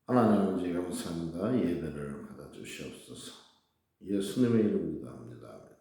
하나님 아버지 감사합니다. 예배를 받아주시옵소서. 예수님의 이름 기도합니다. 아멘.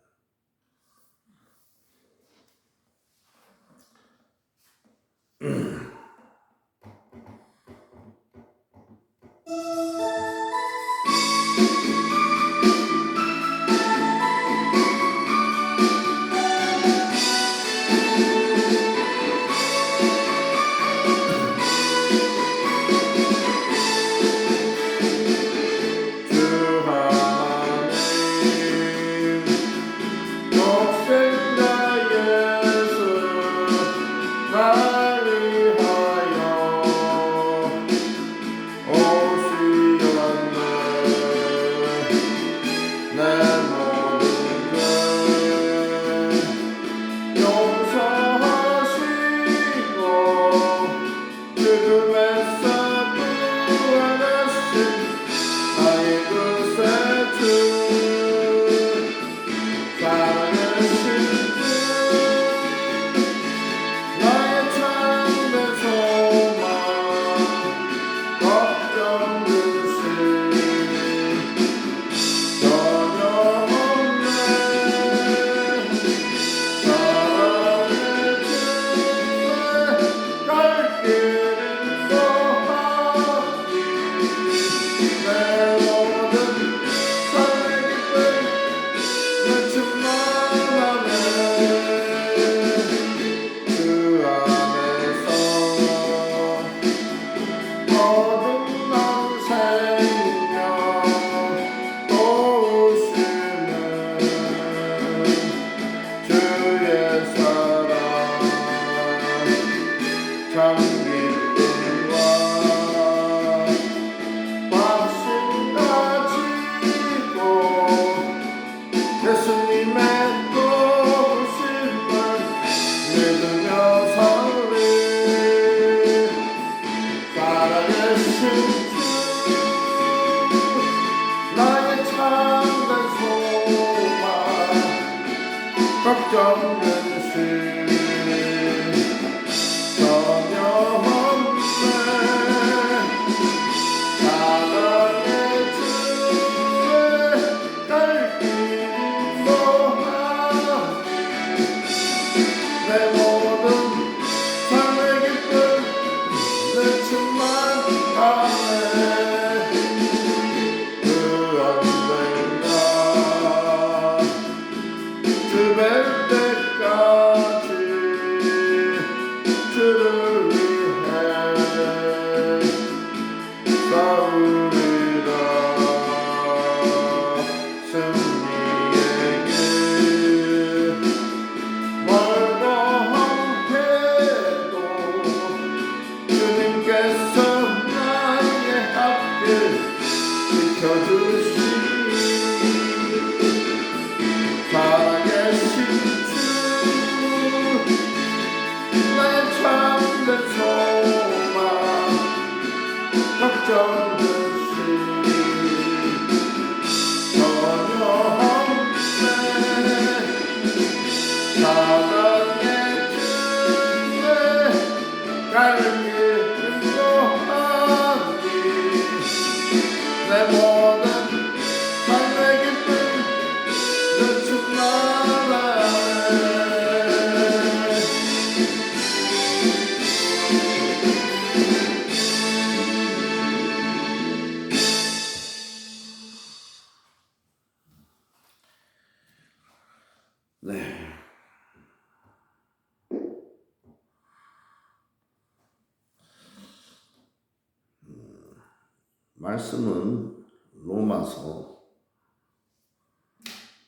말씀은 로마서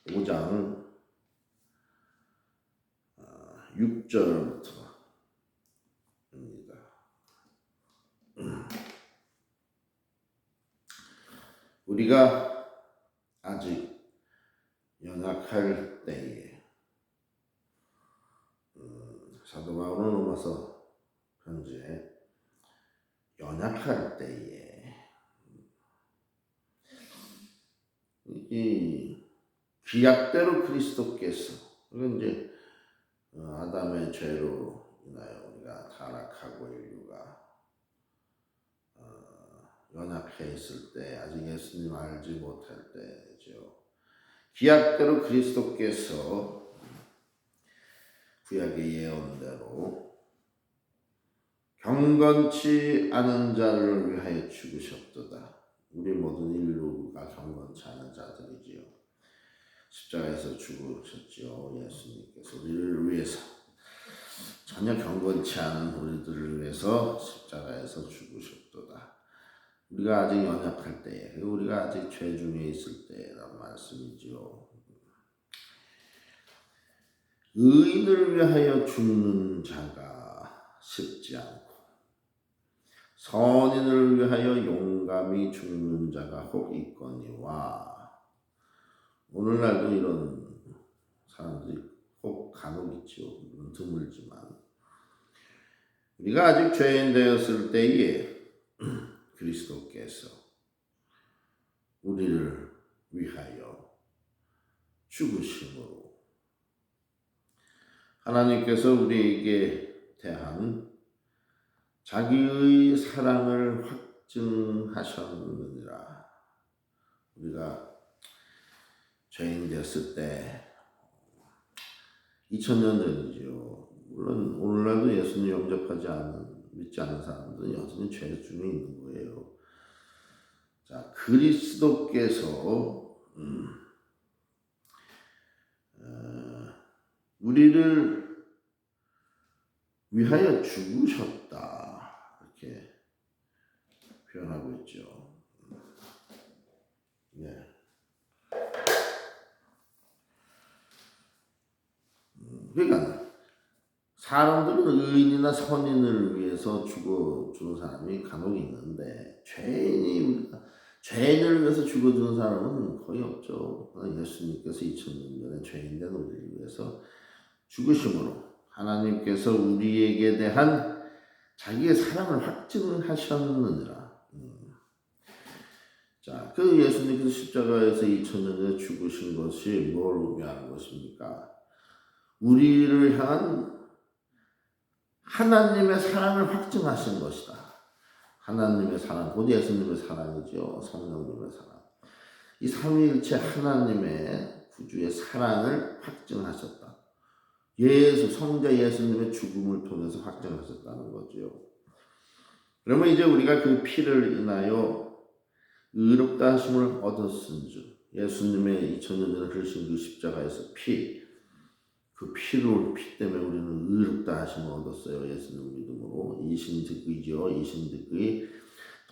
5장 6절부터입니다. 우리가 아직 연약할 때에, 사도 바울은 로마서 편지에 연약할 때에 이 규약대로 그리스도께서, 이건 이제 아담의 죄로 인하여 우리가 타락하고 인류가 연약해 있을 때, 아직 예수님 알지 못할 때죠. 기약대로 그리스도께서 구약의 예언대로 경건치 않은 자를 위하여 죽으셨도다. 우리 모든 인류가 경건치 않은 자들이지요. 십자가에서 죽으셨지요. 예수님께서 우리를 위해서, 전혀 경건치 않은 우리들을 위해서 십자가에서 죽으셨도다. 우리가 아직 연약할 때에, 우리가 아직 죄 중에 있을 때라는 말씀이지요. 의인을 위하여 죽는 자가 쉽지 않고 선인을 위하여 용감히 죽는 자가 혹 있거니와. 오늘날도 이런 사람들이 혹 간혹 있죠. 드물지만 우리가 아직 죄인 되었을 때에 그리스도께서 우리를 위하여 죽으심으로 하나님께서 우리에게 대한 자기의 사랑을 확증하셨느니라. 우리가 죄인 되었을 때 2000년 전이죠. 물론 오늘날도 예수님 영접하지 않은, 믿지 않는 사람들은 여전히 죄 중에 있는 거예요. 자, 그리스도께서 우리를 위하여 죽으셨다, 이렇게 표현하고 있죠. 네. 그러니까 사람들은 의인이나 선인을 위해서 죽어주는 사람이 간혹 있는데, 죄인을 위해서 죽어주는 사람은 거의 없죠. 예수님께서 2000년 전에 죄인된 우리를 위해서 죽으심으로 하나님께서 우리에게 대한 자기의 사랑을 확증하셨느니라. 자, 그 예수님께서 십자가에서 2000년 전에 죽으신 것이 뭘 의미하는 것입니까? 우리를 향한 하나님의 사랑을 확증하신 것이다. 하나님의 사랑, 곧 예수님의 사랑이죠. 성령님의 사랑. 이 삼위일체 하나님의 구주의 사랑을 확증하셨다. 성자 예수님의 죽음을 통해서 확증하셨다는 거죠. 그러면 이제 우리가 그 피를 인하여 의롭다 하심을 얻었은즉, 예수님의 2000년 전에 흘리신 그 십자가에서 그 피 때문에 우리는 의롭다 하심을 얻었어요. 예수님 믿음으로. 이신득의죠. 이신득의.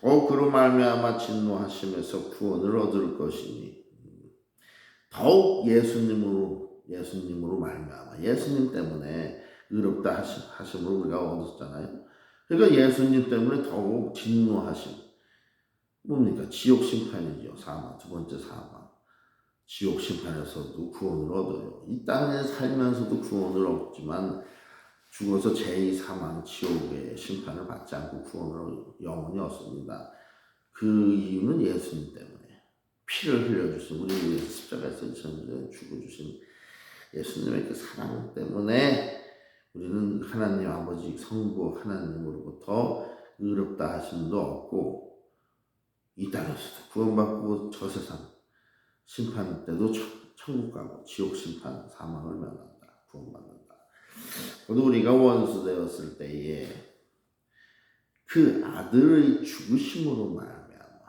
더욱 그로 말미암아 진노하심에서 구원을 얻을 것이니, 더욱 예수님으로 말미암아, 예수님 때문에 의롭다 하심을 우리가 얻었잖아요. 그러니까 예수님 때문에 더욱 진노하심. 뭡니까? 지옥 심판이죠. 사망, 두 번째 사망. 지옥 심판에서도 구원을 얻어요. 이 땅에 살면서도 구원을 얻지만 죽어서 제2 사망 지옥의 심판을 받지 않고 구원을 영원히 얻습니다. 그 이유는 예수님 때문에 피를 흘려주신, 우리를 위해서 십자가에서 2000년 전에 죽어주신 예수님의 그 사랑 때문에 우리는 하나님 아버지 성부 하나님으로부터 의롭다 하심도 얻고, 이 땅에서도 구원받고 저 세상 심판 때도 천국 가고 지옥 심판 사망을 면한다. 구원받는다. 그래도 우리가 원수 되었을 때에 그 아들의 죽으심으로 말미암아,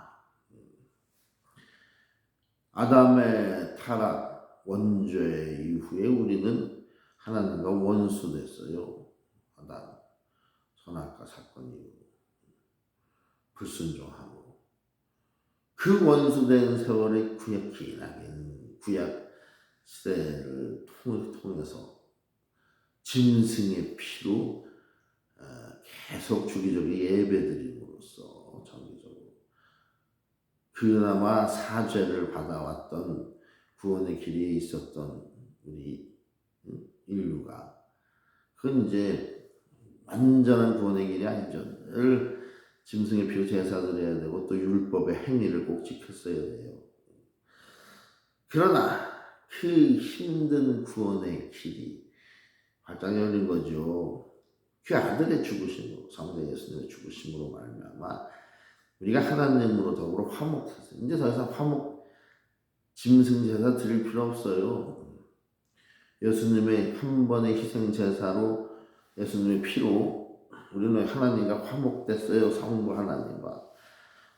아담의 타락 원죄 이후에 우리는 하나님과 원수 됐어요. 아담 선악과 사건 이후 불순종함으로 그 원수된 세월의 구약 시대를 통해서 짐승의 피로 계속 주기적으로 예배드림으로써 정기적으로 그나마 사죄를 받아왔던 구원의 길에 있었던 우리 인류가, 그건 이제 완전한 구원의 길이 아니죠. 늘 짐승의 피로 제사 드려야 되고 또 율법의 행위를 꼭 지켰어야 돼요. 그러나 그 힘든 구원의 길이 활짝 열린 거죠. 그 아들의 죽으심으로, 성자 예수님의 죽으심으로 말미암아 우리가 하나님으로 더불어 화목해서 이제 더 이상 짐승 제사 드릴 필요 없어요. 예수님의 한 번의 희생 제사로 예수님의 피로 우리는 하나님과 화목됐어요. 성부 하나님과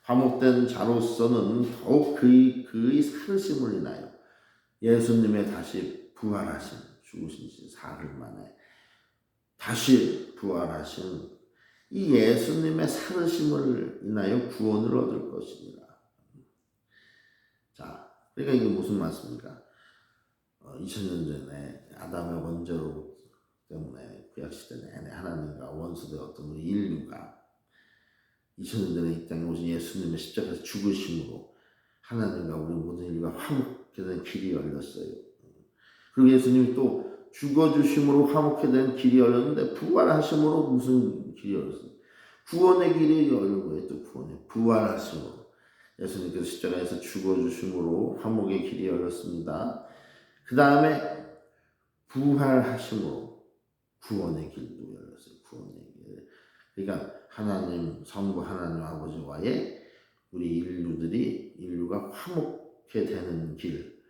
화목된 자로서는 더욱 그의 살으심을 인하여 예수님의 다시 부활하신 죽으신 지 사흘 만에 다시 부활하신 이 예수님의 살으심을 인하여 구원을 얻을 것입니다. 자, 그러니까 이게 무슨 말씀입니까? 2000년 전에 아담의 원죄로 때문에 구약시대 내내 하나님과 원수되었던 우리 인류가 2000년 전에 이 땅에 오신 예수님의 십자가에서 죽으심으로 하나님과 우리 모든 인류가 화목게 된 길이 열렸어요. 그리고 예수님이 또 죽어주심으로 화목게 된 길이 열렸는데 부활하심으로 무슨 길이 열렸어요? 구원의 길이 열린 거예요. 또 구원의 부활하심으로 예수님께서 십자가에서 죽어주심으로 화목의 길이 열렸습니다. 그 다음에 부활하심으로 구원의 길도 열렸어요. 구원의 길. 그러니까 하나님 성부 하나님 아버지와의 우리 인류가 화목게 되는 길,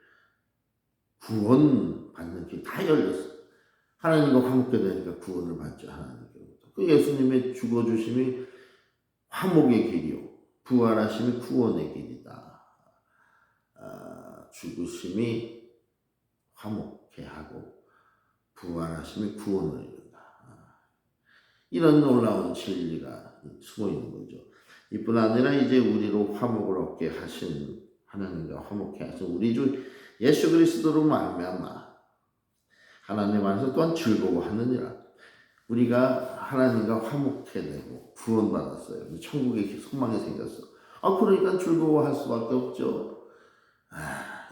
구원 받는 길 다 열렸어요. 하나님과 화목게 되니까 구원을 받죠. 하나님께로부터. 그 예수님의 죽어주심이 화목의 길이요, 부활하심이 구원의 길이다. 죽으심이 화목케 하고 부활하심이 구원을 이룬다. 이런 놀라운 진리가 숨어 있는 거죠. 이뿐 아니라 이제 우리로 화목을 얻게 하신 하나님과 화목케 하신 우리 주 예수 그리스도로 말미암아 하나님 안에서 또한 즐거워하느니라. 우리가 하나님과 화목케 되고 구원받았어요. 천국의 소망이 생겼어. 그러니까 즐거워할 수밖에 없죠.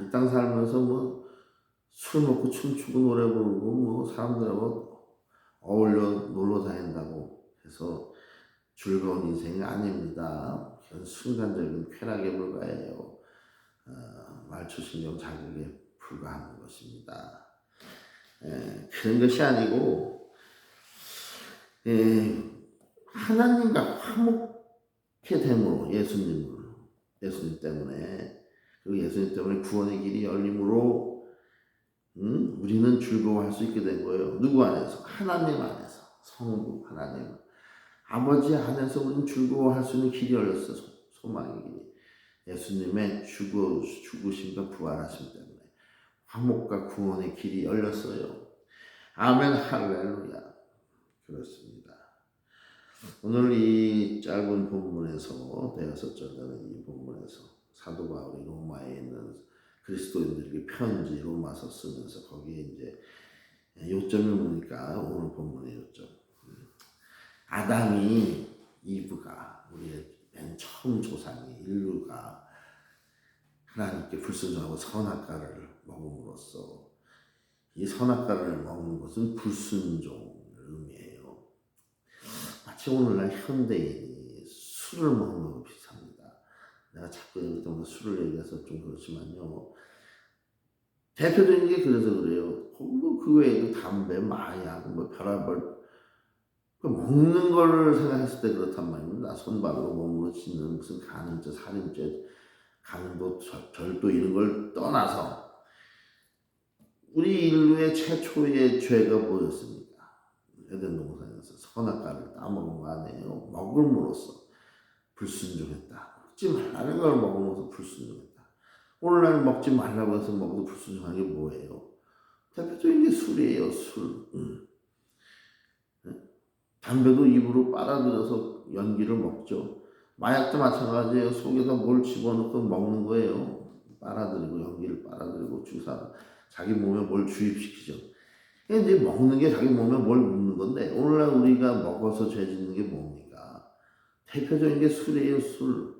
이 땅 살면서 술 먹고 춤추고 노래 부르고 사람들하고 어울려 놀러 다닌다고 해서 즐거운 인생이 아닙니다. 그건 순간적인 쾌락에 불과해요. 말초신경 자극에 불과한 것입니다. 그런 것이 아니고 하나님과 화목케 됨으로 예수님 때문에 그리고 예수님 때문에 구원의 길이 열림으로 우리는 즐거워할 수 있게 된 거예요. 누구 안에서? 하나님 안에서. 성부 하나님 아버지 안에서 우리는 즐거워할 수 있는 길이 열렸어요. 소망의 길이. 예수님의 죽으심과 부활하심 때문에 화목과 구원의 길이 열렸어요. 아멘 할렐루야. 그렇습니다. 오늘 이 짧은 본문에서 대여섯 절되는 이 본문에서 사도 바울이 로마에 있는 그리스도인들에게 편지 로마서 쓰면서 거기에 이제 요점을 보니까 오늘 본문의 요점. 아담이 이브가 우리의 맨 처음 조상이 인류가 하나님께 불순종하고 선악과를 먹음으로써 이 선악과를 먹는 것은 불순종을 의미해요. 마치 오늘날 현대인이 술을 먹는 것 비슷합니다. 내가 자꾸 여기 때문에 술을 얘기해서 좀 그렇지만요. 대표적인 게 그래서 그래요. 그 외에도 담배, 마약, 별의별 먹는 거를 생각했을 때 그렇단 말입니다. 손발로 몸으로 짓는 무슨 간음죄, 살인죄, 강도, 절도 이런 걸 떠나서 우리 인류의 최초의 죄가 뭐였습니까? 에덴 동산에서 선악과를 따먹은 거 아니에요. 먹음으로써 불순종했다. 먹지 말라는 걸 먹으면서 불순종했다. 오늘날 먹지 말라고 해서 먹어도 불순종한 게 뭐예요? 대표적인 게 술이에요. 술. 담배도 입으로 빨아들여서 연기를 먹죠. 마약도 마찬가지예요. 속에다 뭘 집어넣고 먹는 거예요. 빨아들이고 연기를 빨아들이고 자기 몸에 뭘 주입시키죠. 이제 먹는 게 자기 몸에 뭘 묻는 건데 오늘날 우리가 먹어서 죄 짓는 게 뭡니까? 대표적인 게 술이에요. 술.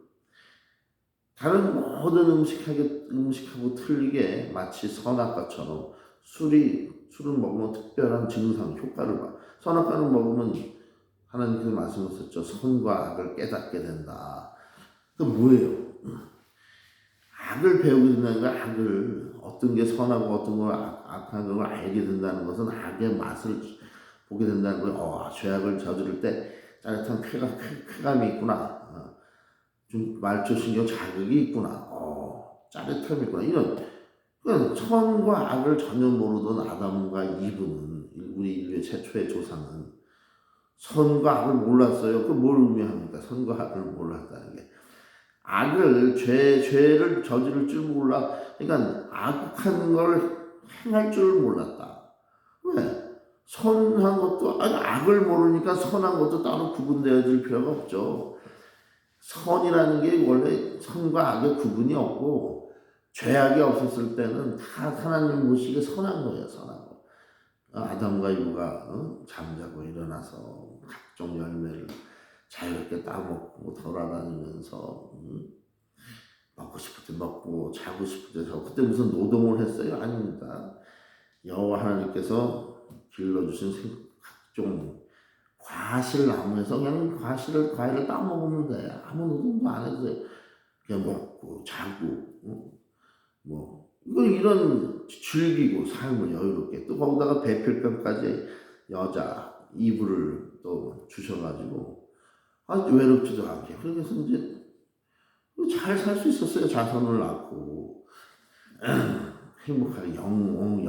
다른 모든 음식하고 틀리게 마치 선악과처럼 술을 먹으면 특별한 증상, 효과를 봐. 선악과를 먹으면 하나님께서 말씀하셨죠. 선과 악을 깨닫게 된다. 그 뭐예요? 악을 배우게 된다는 건 악을 어떤 게 선하고 어떤 걸 악한 걸 알게 된다는 것은 악의 맛을 보게 된다는 거예요. 죄악을 저지를 때 짜릿한 쾌감이 있구나. 좀 말초신경 자극이 있구나. 짜릿함이 있구나. 이런 그러니까 선과 악을 전혀 모르던 아담과 이브는 우리 인류의 최초의 조상은 선과 악을 몰랐어요. 그 뭘 의미합니까? 선과 악을 몰랐다는 게 악을 죄를 저지를 줄 몰라. 그러니까 악한 걸 행할 줄 몰랐다. 왜? 선한 것도 아니 악을 모르니까 선한 것도 따로 구분되어질 필요가 없죠. 선이라는 게 원래 선과 악의 구분이 없고 죄악이 없었을 때는 다 하나님 보시기에 선한 거예요. 선한 거. 아담과 이브가 잠자고 일어나서 각종 열매를 자유롭게 따먹고 돌아다니면서 먹고 싶을 때 먹고 자고 싶을 때 자고 그때 무슨 노동을 했어요? 아닙니다. 여호와 하나님께서 길러주신 각종 과실나무에서 그냥 과일을 따먹으면 돼. 아무 노동도 안 해도 돼. 그냥 먹고 자고 이런 즐기고 삶을 여유롭게 또 거기다가 배필감까지 여자 이불을 또 주셔가지고 아주 외롭지도 않게 그래서 이제 잘 살 수 있었어요. 자손을 낳고 행복하게 영원히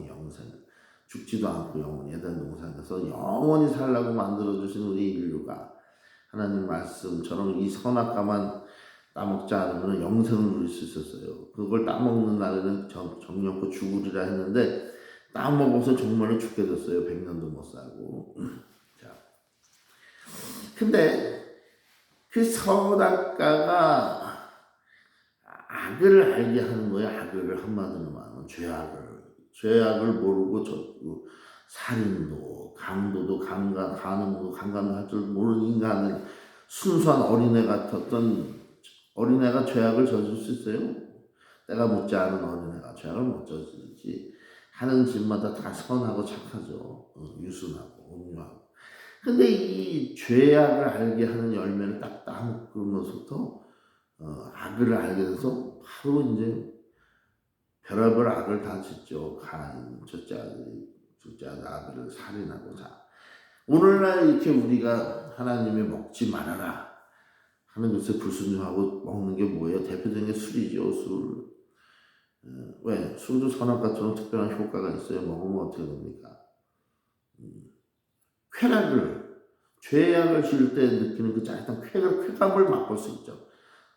영생 죽지도 않고 영원히 에덴 동산에서 영원히 살라고 만들어주신 우리 인류가 하나님 말씀처럼 이 선악과만 따먹지 않으면 영생을 누릴 수 있었어요. 그걸 따먹는 날에는 정령코 죽으리라 했는데 따먹어서 정말로 죽게 됐어요. 100년도 못 살고. 자, 근데 그 선악과가 악을 알게 하는 거예요. 악을 한마디로 말하면 죄악을 모르고 살인도 강도도 강간도 할 줄 모르는 인간을 순수한 어린애 같았던 어린애가 죄악을 저질 수 있어요? 때가 묻지 않은 어린애가 죄악을 못 저지르지. 하는 짓마다 다 선하고 착하죠. 유순하고 온유하고. 근데 이 죄악을 알게 하는 열매를 딱 따먹으면서부터 악을 알게 돼서 바로 이제 별의별 악을 다 짓죠. 가인, 첫째 아들 아벨을 살인하고 자. 오늘날 이렇게 우리가 하나님이 먹지 말아라 하는 것에 불순종하고 먹는 게 뭐예요? 대표적인 게 술이죠. 술. 왜? 술도 선악과처럼 특별한 효과가 있어요. 먹으면 어떻게 됩니까? 죄악을 지을 때 느끼는 그 짜릿한 쾌감을 맛볼 수 있죠.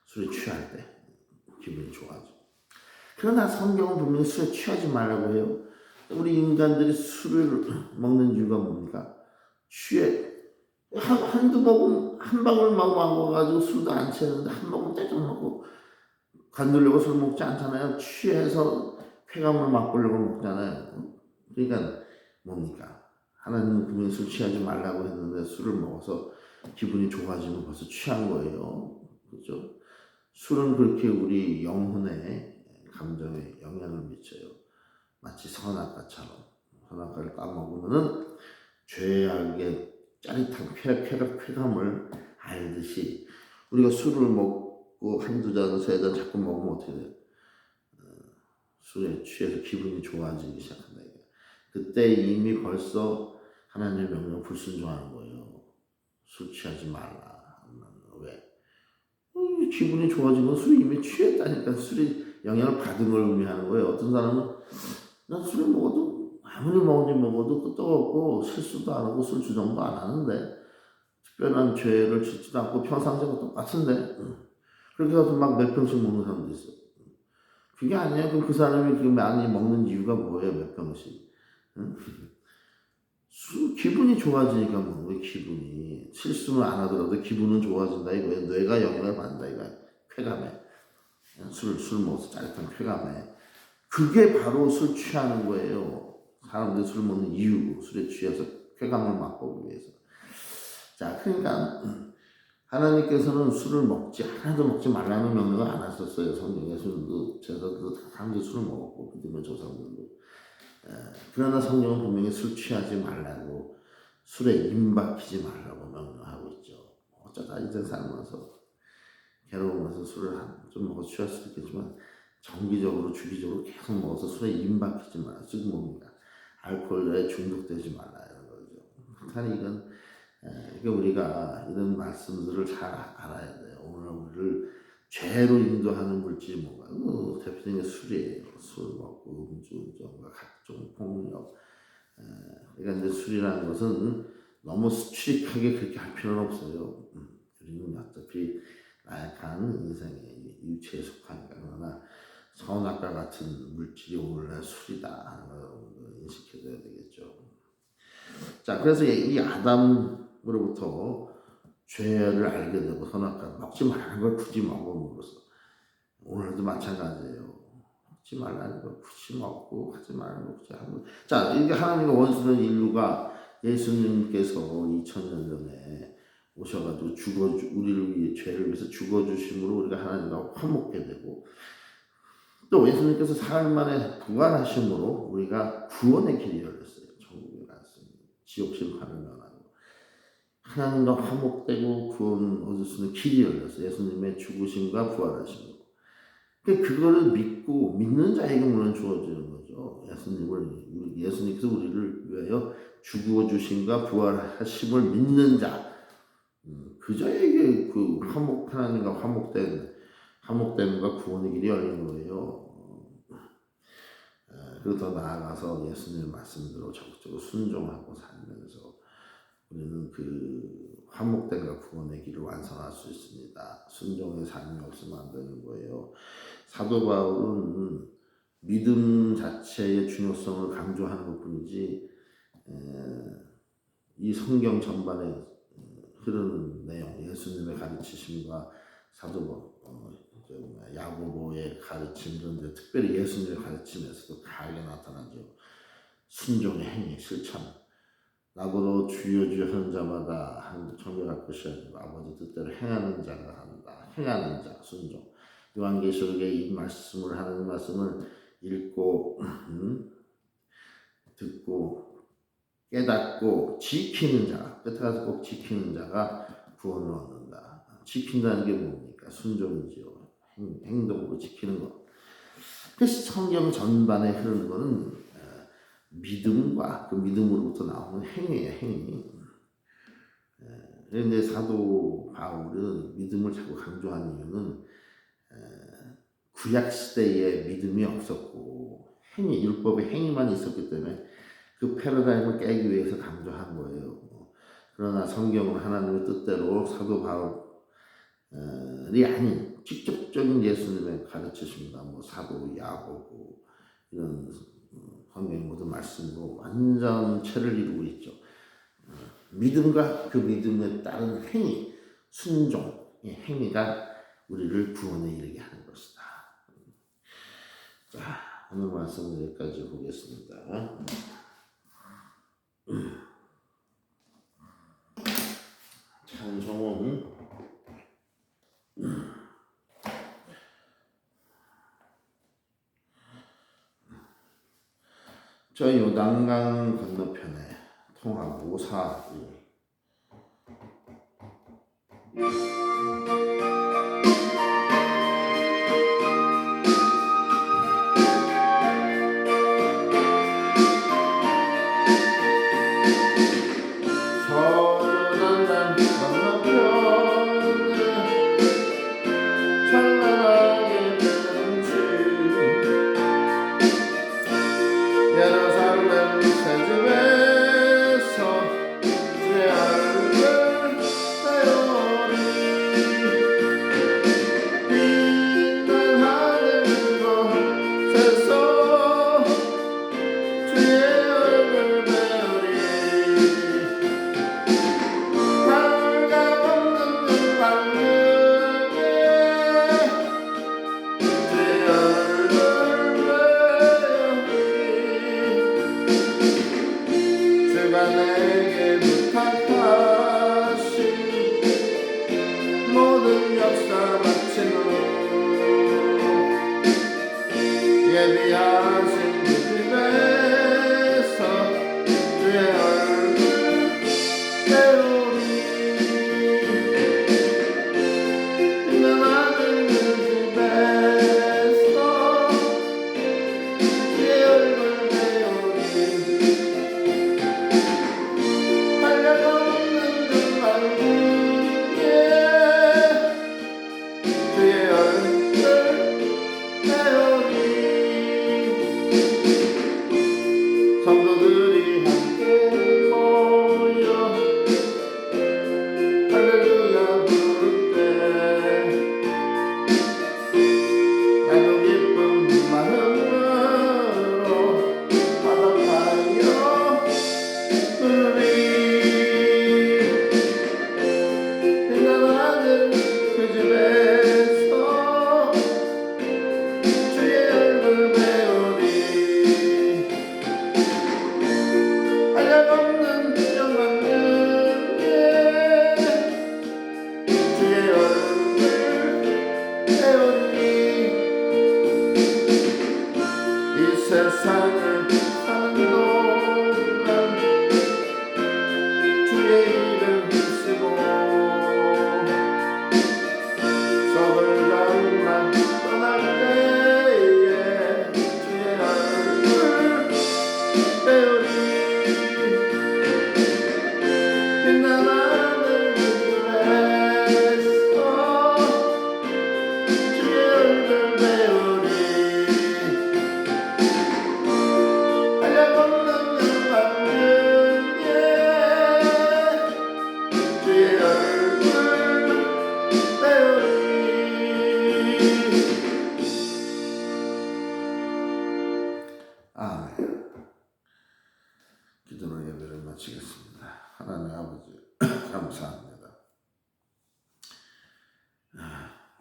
술에 취할 때 기분이 좋아지고. 그러나 성경은 분명히 술에 취하지 말라고 해요. 우리 인간들이 술을 먹는 이유가 뭡니까? 한두 모금, 한 방울 먹어가지고 술도 안 취하는데 한 모금 떼적 먹고 관두려고 술 먹지 않잖아요. 취해서 쾌감을 맛보려고 먹잖아요. 그러니까 뭡니까? 하나님은 분명히 술 취하지 말라고 했는데 술을 먹어서 기분이 좋아지면 벌써 취한 거예요. 그렇죠? 술은 그렇게 우리 영혼에 감정에 영향을 미쳐요. 마치 선악과처럼 선악과를 따먹으면은 죄악의 짜릿한 쾌감을 알듯이 우리가 술을 먹고 한두 잔, 세 잔 자꾸 먹으면 어떻게 돼요? 술에 취해서 기분이 좋아지기 시작한다. 그때 이미 벌써 하나님의 명령을 불순종하는 거예요. 술 취하지 말라. 왜? 기분이 좋아지면 술이 이미 취했다니까. 술이 영향을 받은 걸 의미하는 거예요. 어떤 사람은 난 술을 먹어도 아무리 먹어도 끄떡 없고 실수도 안 하고 술 주정도 안 하는데 특별한 죄를 짓지도 않고 평상시와 똑같은데 그렇게 해서 막 몇 병씩 먹는 사람도 있어. 그게 아니에요. 그럼 그 사람이 많이 먹는 이유가 뭐예요? 몇 병씩. 기분이 좋아지니까 먹는 거예요. 기분이. 실수는 안 하더라도 기분은 좋아진다 이거예요. 뇌가 영향을 받는다 이거예요. 쾌감에. 술 먹어서 짜릿한 쾌감에. 그게 바로 술 취하는 거예요. 사람들이 술 먹는 이유. 술에 취해서 쾌감을 맛보기 위해서. 자, 그러니까 하나님께서는 술을 하나도 먹지 말라는 명령을 안 하셨어요. 성경에 술도 제사도 다 사람들이 술을 먹었고 그들의 조상들도. 그러나 성경은 분명히 술 취하지 말라고 술에 임박히지 말라고 명령하고 있죠. 어쩌다 인생 살면서 괴로우면서 술을 좀 먹어 취할 수도 있겠지만 정기적으로 주기적으로 계속 먹어서 술에 임박히지 말라. 지금 뭡니까? 알코올에 중독되지 말라 이런 거죠. 그러니까 이건 우리가 이런 말씀들을 잘 알아야 돼요. 오늘 우리를 죄로 인도하는 물질이 뭔가? 대표적인 게 술이에요. 술 먹고 음주운전과 각종 폭력. 그러니까 이제 술이라는 것은 너무 수치하게 그렇게 할 필요는 없어요. 우리는 어차피 나약한 인생의 유체에 속하니까. 그러나 선악과 같은 물질이 오늘날 술이다 하는 걸 인식해줘야 되겠죠. 자, 그래서 이 아담으로부터 죄를 알게 되고 선악과 먹지 말라는 걸 굳이 먹음으로써 오늘도 마찬가지예요. 먹지 말라는 걸 굳이 먹고 하지 말라는 걸 굳이 하고. 자, 이게 하나님과 원수는 인류가 예수님께서 2000년 전에 오셔가지고 우리를 위해 죄를 위해서 죽어주심으로 우리가 하나님과 화목게 되고, 또 예수님께서 사흘 만에 부활하심으로 우리가 구원의 길이 열렸어요. 천국에 갔습니다. 지옥 심판을 면하고 하나님과 화목되고 구원 얻을 수 있는 길이 열렸어요. 예수님의 죽으심과 부활하심으로. 그거를 믿는 자에게 물론 주어지는 거죠. 예수님께서 우리를 위하여 죽어주심과 부활하심을 믿는 자, 그 자에게 그 하나님과 화목됨과 구원의 길이 열린 거예요. 그리고 더 나아가서 예수님의 말씀대로 적극적으로 순종하고 살면서 우리는 그 화목됨과 구원의 길을 완성할 수 있습니다. 순종의 삶이 없으면 안 되는 거예요. 사도 바울은 믿음 자체의 중요성을 강조하는 것뿐이지 이 성경 전반에 흐르는 내용, 예수님의 가르치심과 사도 야고보의 가르침, 그런데 특별히 예수님의 가르침에서도 강하게 나타나죠. 순종의 행위, 실천. 나보다 주여 주여 하는 자마다 청결할 것이 아니고 아버지 뜻대로 행하는 자가 한다. 행하는 자, 순종. 요한계시록의 이 말씀을, 하나님 말씀을 읽고 듣고 깨닫고 지키는 자, 끝에 가서 꼭 지키는 자가 구원을 얻는다. 지킨다는 게 뭡니까? 순종이지요. 행동으로 지키는 것. 그래서 성경 전반에 흐르는 것은 믿음과 그 믿음으로부터 나오는 행위예요. 행위. 그런데 사도 바울은 믿음을 자꾸 강조하는 이유는 구약 시대에 믿음이 없었고 율법의 행위만 있었기 때문에 그 패러다임을 깨기 위해서 강조한 거예요. 그러나 성경은 하나님의 뜻대로 사도 바울이 아닌 직접적인 예수님의 가르치십니다. 사도 야고보 이런 성경의 모든 말씀으로 완전체를 이루고 있죠. 믿음과 그 믿음에 따른 행위, 순종의 행위가 우리를 구원에 이르게 하는 것이다. 자, 오늘 말씀은 여기까지 보겠습니다. 찬송은 저 요단강 건너편에 통하고 사하리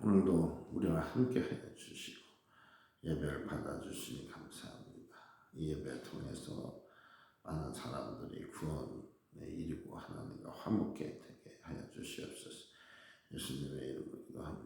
오늘도 우리와 함께 해 주시고 예배를 받아주시니 감사합니다. 이 예배 통해서 많은 사람들이 구원에 이르고 하나님과 화목해 되게 하여 주시옵소서. 예수님의 이름으로 기도합니다.